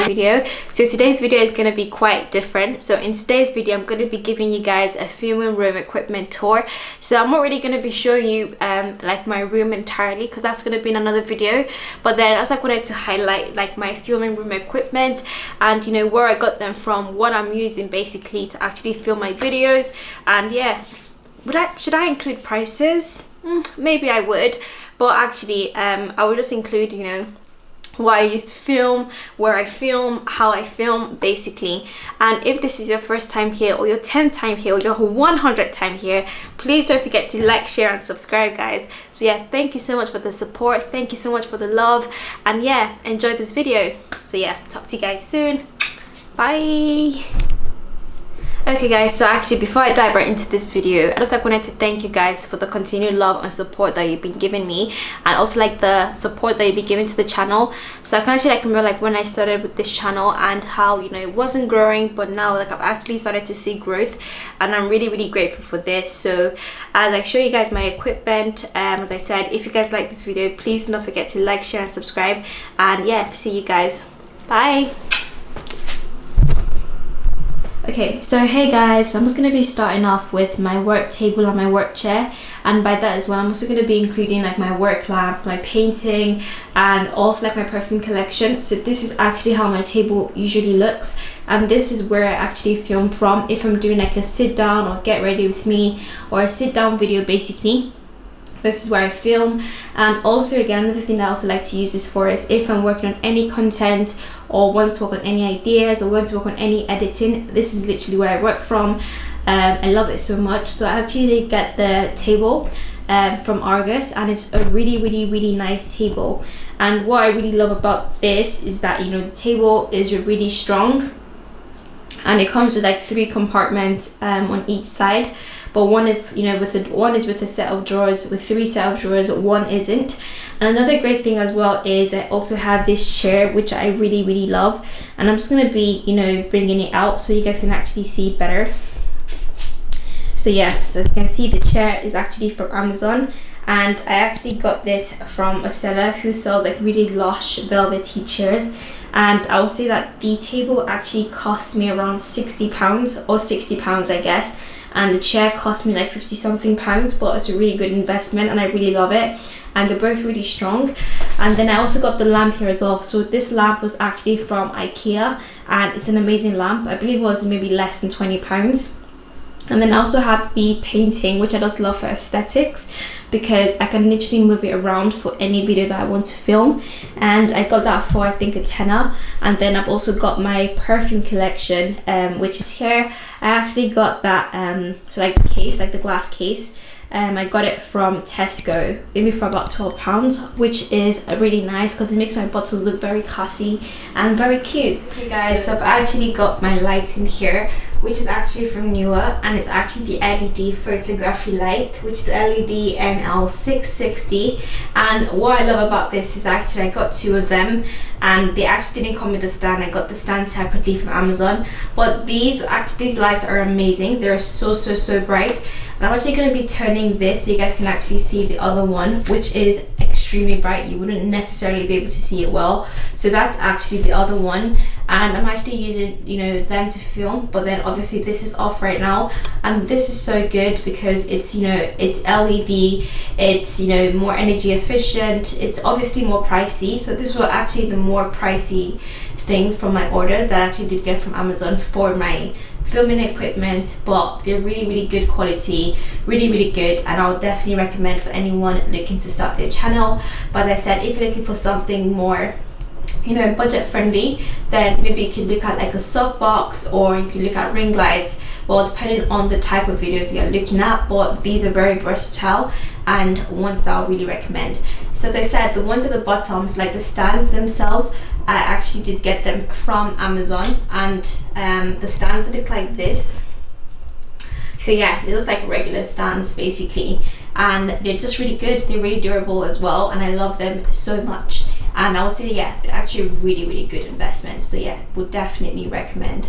video. So today's video is going to be quite different. So in today's video I'm going to be giving you guys a filming room equipment tour. So I'm not really going to be showing you like my room entirely, because that's going to be in another video, but then I also wanted to highlight like my filming room equipment and you know where I got them from, what I'm using basically to actually film my videos. And yeah, should I include prices? Maybe I would, but actually I would just include, you know, what I used to film, where I film, how I film basically. And if this is your first time here, or your 10th time here, or your 100th time here, please don't forget to like, share and subscribe, guys. So yeah, thank you so much for the support, thank you so much for the love, and yeah, enjoy this video. So yeah, talk to you guys soon, bye. Okay guys, so actually before I dive right into this video, I just wanted to thank you guys for the continued love and support that you've been giving me, and also like the support that you've been giving to the channel. So I can actually remember like when I started with this channel and how, you know, it wasn't growing, but now like I've actually started to see growth, and I'm really grateful for this. So as I show you guys my equipment, as I said, if you guys like this video, please don't forget to like, share and subscribe, and yeah, see you guys, bye. Okay, so hey guys, so I'm just going to be starting off with my work table and my work chair, and by that as well I'm also going to be including like my work lamp, my painting, and also like my perfume collection. So this is actually how my table usually looks, and this is where I actually film from if I'm doing like a sit down or get ready with me or a sit down video basically. This is where I film. And also again, another thing that I also like to use this for is if I'm working on any content or want to work on any ideas or want to work on any editing, this is literally where I work from. I love it so much. So I actually get the table from Argos, and it's a really nice table. And what I really love about this is that, you know, the table is really strong, and it comes with like 3 compartments on each side. But one is, you know, with a set of drawers, with 3 set of drawers, one isn't. And another great thing as well is I also have this chair, which I really love, and I'm just going to be, you know, bringing it out so you guys can actually see better. So yeah, so as you can see, the chair is actually from Amazon, and I actually got this from a seller who sells like really lush velvety chairs. And I will say that the table actually cost me around £60 or £60 I guess, and the chair cost me like 50 something pounds, but it's a really good investment and I really love it, and they're both really strong. And then I also got the lamp here as well. So this lamp was actually from IKEA, and it's an amazing lamp. I believe it was maybe less than £20. And then I also have the painting, which I just love for aesthetics, because I can literally move it around for any video that I want to film. And I got that for I think a tenner. And then I've also got my perfume collection, which is here. I actually got that so like the case, like the glass case, I got it from Tesco, maybe for about £12, which is really nice because it makes my bottles look very classy and very cute. Okay guys, so I've actually got my light in here, which is actually from Neweer, and it's actually the LED photography light, which is LED NL660. And what I love about this is actually I got 2 of them, and they actually didn't come with the stand. I got the stand separately from Amazon, but these lights are amazing. They're so bright. And I'm actually going to be turning this so you guys can actually see the other one, which is extremely bright. You wouldn't necessarily be able to see it well. So that's actually the other one, and I'm actually using, you know, them to film. But then obviously this is off right now, and this is so good because it's, you know, it's LED, it's, you know, more energy efficient, it's obviously more pricey. So this was actually the more pricey things from my order that I actually did get from Amazon for my filming equipment, but they're really good quality, really good, and I'll definitely recommend for anyone looking to start their channel. But as I said, if you're looking for something more, you know, budget friendly, then maybe you can look at like a softbox, or you can look at ring lights, well, depending on the type of videos that you're looking at. But these are very versatile and ones that I'll really recommend. So as I said, the ones at the bottoms, like the stands themselves, I actually did get them from Amazon, and the stands look like this. So yeah, they're just like regular stands basically, and they're just really good. They're really durable as well, and I love them so much. And I would say, yeah, they're actually a really good investment. So yeah, would definitely recommend.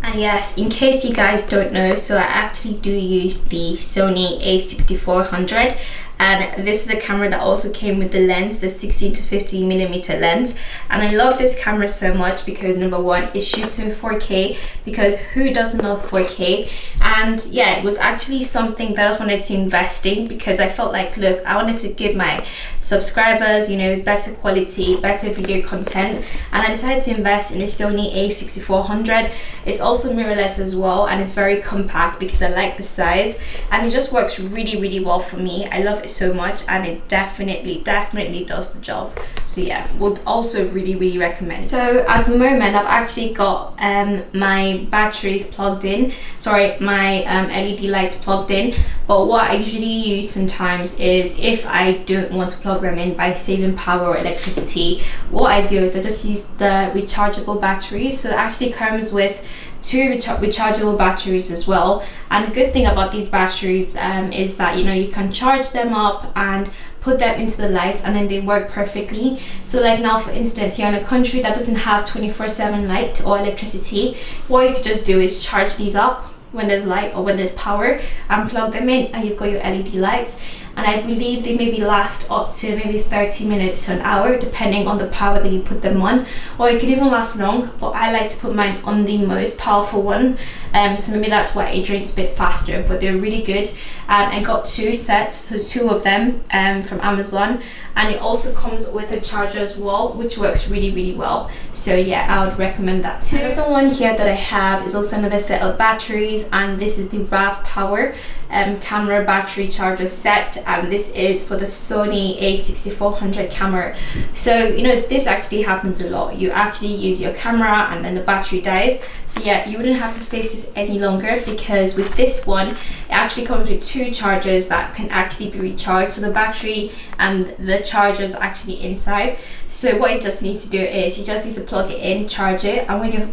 And yes, in case you guys don't know, so I actually do use the Sony a6400, and this is a camera that also came with the lens, the 16 to 50mm lens. And I love this camera so much because number one, it shoots in 4K, because who doesn't love 4K? And yeah, it was actually something that I wanted to invest in, because I felt like, look, I wanted to give my subscribers, you know, better quality, better video content, and I decided to invest in a Sony a6400. It's also mirrorless as well, and it's very compact because I like the size, and it just works really well for me. I love it so much, and it definitely does the job. So yeah, would also really recommend. So at the moment I've actually got my batteries plugged in, sorry, my LED lights plugged in. But what I usually use sometimes is, if I don't want to plug them in by saving power or electricity, what I do is I just use the rechargeable batteries. So it actually comes with two rechargeable batteries as well. And the good thing about these batteries is that, you know, you can charge them up and put them into the lights, and then they work perfectly. So like now, for instance, you're in a country that doesn't have 24/7 light or electricity, what you could just do is charge these up when there's light or when there's power, and plug them in, and you've got your LED lights. And I believe they maybe last up to maybe 30 minutes to an hour, depending on the power that you put them on, or it could even last long, but I like to put mine on the most powerful one, so maybe that's why it drains a bit faster. But they're really good, and I got two sets, so two of them from Amazon, and it also comes with a charger as well, which works really well. So yeah, I would recommend that too. Another one here that I have is also another set of batteries, and this is the Ravpower camera battery charger set, and this is for the Sony a6400 camera. So you know, this actually happens a lot. You actually use your camera and then the battery dies. So yeah, you wouldn't have to face this any longer, because with this one, it actually comes with two chargers that can actually be recharged. So the battery and the charger is actually inside. So what you just need to do is, you just need to plug it in, charge it, and when your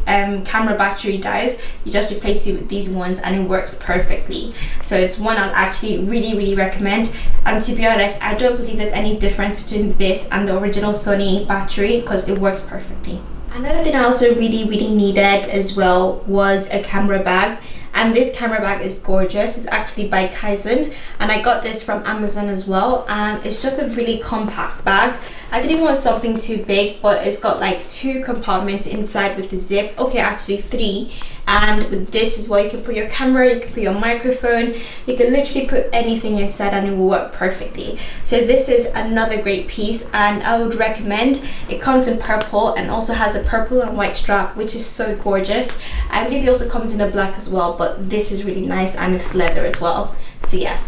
camera battery dies, you just replace it with these ones, and it works perfectly. So it's one I'll actually really recommend. And to be honest, I don't believe there's any difference between this and the original Sony battery, because it works perfectly. Another thing I also really needed as well was a camera bag. And this camera bag is gorgeous. It's actually by Caisen, and I got this from Amazon as well, and it's just a really compact bag. I didn't want something too big, but it's got like 2 compartments inside with the zip. Okay, actually 3. And with this is where you can put your camera, you can put your microphone, you can literally put anything inside and it will work perfectly. So this is another great piece, and I would recommend. It comes in purple and also has a purple and white strap, which is so gorgeous. I believe it also comes in a black as well, but this is really nice, and it's leather as well. So yeah,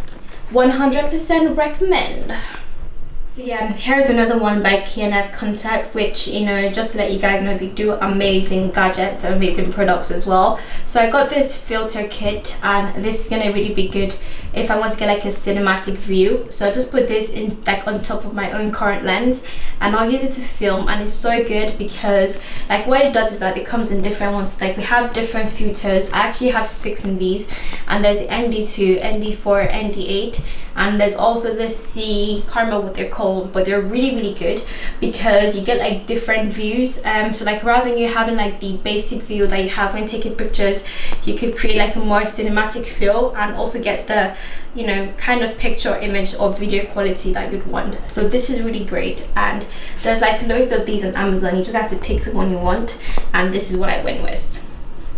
100% recommend. So yeah, here's another one by K&F Concept, which, you know, just to let you guys know, they do amazing gadgets and amazing products as well. So I got this filter kit, and this is gonna really be good if I want to get like a cinematic view. So I just put this in like on top of my own current lens, and I'll use it to film. And it's so good because like what it does is that it comes in different ones. Like we have different filters. I actually have 6 in these, and there's the ND2, ND4, ND8, and there's also the C, can't remember what they're called, but they're really good because you get like different views. So like rather than you having like the basic view that you have when taking pictures, you could create like a more cinematic feel and also get the, you know, kind of picture or image or video quality that you'd want. So this is really great, and there's like loads of these on Amazon. You just have to pick the one you want, and this is what I went with.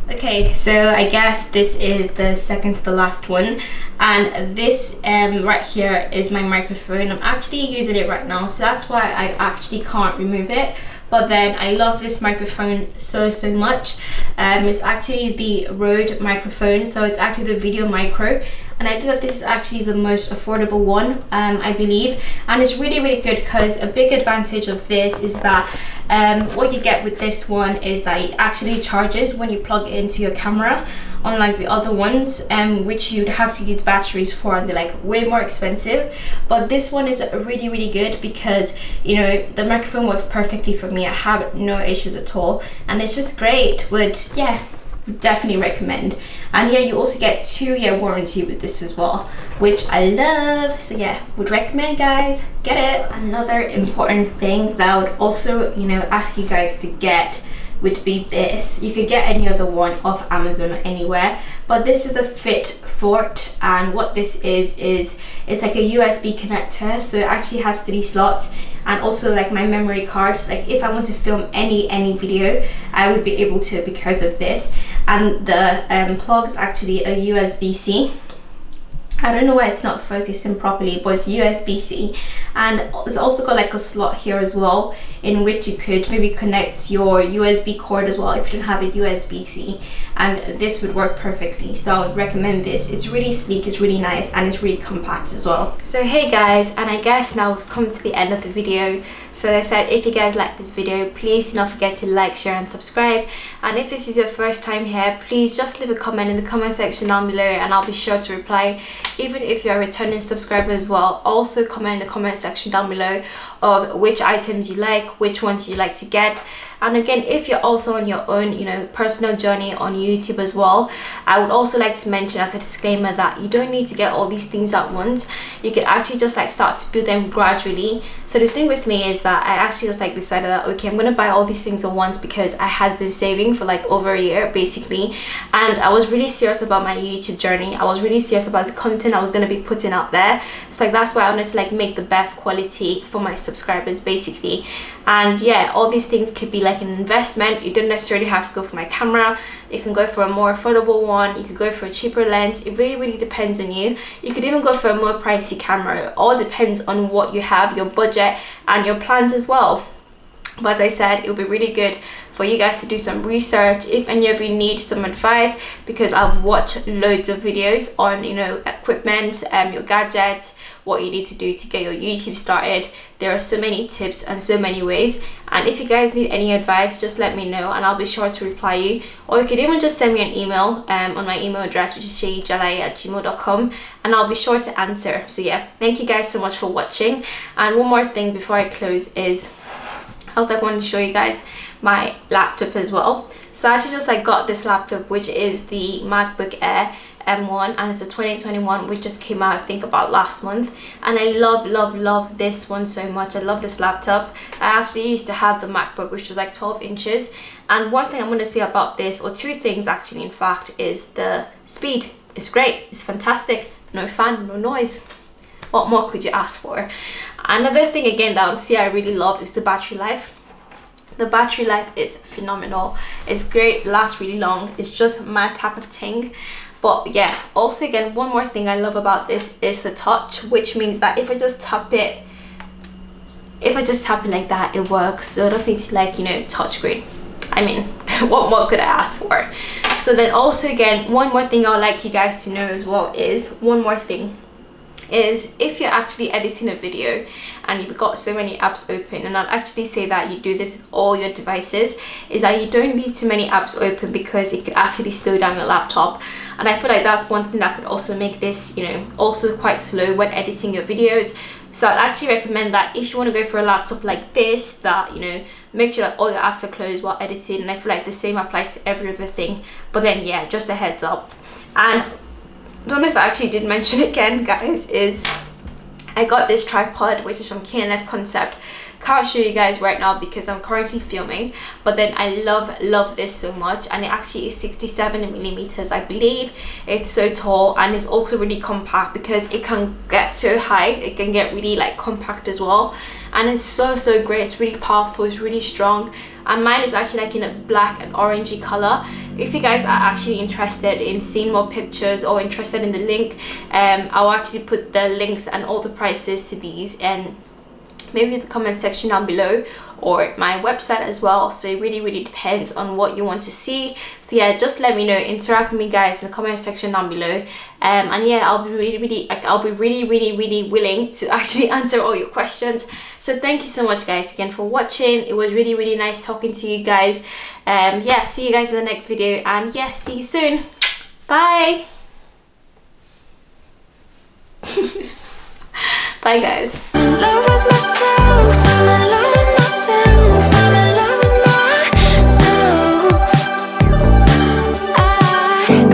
Okay, so I guess this is the second to the last one, and this right here is my microphone. I'm actually using it right now, so that's why I actually can't remove it. But then I love this microphone so much. It's actually the Rode microphone, so it's actually the videomicro, and I believe that this is actually the most affordable one, I believe. And it's really good because a big advantage of this is that what you get with this one is that it actually charges when you plug it into your camera, unlike the other ones which you'd have to use batteries for, and they're like way more expensive. But this one is really good because, you know, the microphone works perfectly for me. I have no issues at all, and it's just great. Would, yeah, definitely recommend. And yeah, you also get 2-year warranty with this as well, which I love. So yeah, would recommend, guys, get it. Another important thing that I would also, you know, ask you guys to get would be this. You could get any other one off Amazon or anywhere, but this is the Fitfort, and what this is it's like a USB connector, so it actually has 3 slots, and also like my memory card. So like if I want to film any video, I would be able to because of this. And the plug is actually a USB-C. I don't know why it's not focusing properly, but it's USB-C, and it's also got like a slot here as well in which you could maybe connect your USB cord as well if you don't have a USB-C, and this would work perfectly. So I would recommend this. It's really sleek, it's really nice, and it's really compact as well. So hey guys, and I guess now we've come to the end of the video. So as I said, if you guys like this video, please do not forget to like, share and subscribe. And if this is your first time here, please just leave a comment in the comment section down below and I'll be sure to reply. Even if you're a returning subscriber as well, also comment in the comment section down below of which items you like, which ones you like to get. And again, if you're also on your own, you know, personal journey on YouTube as well, I would also like to mention as a disclaimer that you don't need to get all these things at once. You can actually just like start to build them gradually. So the thing with me is that I actually just like decided that, okay, I'm gonna buy all these things at once because I had been saving for like over a year basically, and I was really serious about my YouTube journey. I was really serious about the content I was gonna be putting out there. So like that's why I wanted to like make the best quality for my subscribers basically. And yeah, all these things could be like an investment. You don't necessarily have to go for my camera. You can go for a more affordable one. You could go for a cheaper lens. It really depends on you. You could even go for a more pricey camera. It all depends on what you have, your budget and your plans as well. But as I said, it would be really good for you guys to do some research if any of you need some advice, because I've watched loads of videos on, you know, equipment, your gadgets, what you need to do to get your YouTube started. There are so many tips and so many ways, and if you guys need any advice, just let me know and I'll be sure to reply you. Or you could even just send me an email on my email address, which is sheijalai@gmail.com, and I'll be sure to answer. So yeah, thank you guys so much for watching. And one more thing before I close is I was like wanting to show you guys my laptop as well. So I actually just like got this laptop, which is the MacBook Air M1, and it's a 2021 which just came out I think about last month, and I love this one so much. I love this laptop. I actually used to have the MacBook, which was like 12 inches, and one thing I'm going to say about this, or two things actually in fact, is the speed. It's great, it's fantastic, no fan, no noise. What more could you ask for? Another thing again that I would say I really love is the battery life. The battery life is phenomenal. It's great, lasts really long. It's just my type of thing. But yeah, also again, one more thing I love about this is the touch, which means that if I just tap it like that, it works. So it doesn't need to like, you know, touch screen. I mean, what more could I ask for? So then also again, one more thing I would like you guys to know as well is, if you're actually editing a video and you've got so many apps open, and I'll actually say that you do this with all your devices, is that you don't leave too many apps open because it could actually slow down your laptop. And I feel like that's one thing that could also make this, you know, also quite slow when editing your videos. So I'd actually recommend that if you want to go for a laptop like this, that, you know, make sure that all your apps are closed while editing. And I feel like the same applies to every other thing. But then yeah, just a heads up. And I don't know if I actually did mention again, guys, is I got this tripod, which is from K&F Concept. Can't show you guys right now because I'm currently filming, but then I love this so much, and it actually is 67 millimeters, I believe. It's so tall, and it's also really compact because it can get so high, it can get really like compact as well, and it's so great. It's really powerful, it's really strong, and mine is actually like in a black and orangey color. If you guys are actually interested in seeing more pictures or interested in the link, I'll actually put the links and all the prices to these and maybe in the comment section down below, or my website as well. So it really depends on what you want to see. So yeah, just let me know, interact with me guys in the comment section down below, and yeah, I'll be really willing to actually answer all your questions. So thank you so much guys again for watching. It was really nice talking to you guys. Yeah, see you guys in the next video, and yeah, see you soon. Bye. Bye guys. In love with myself, I'm alone.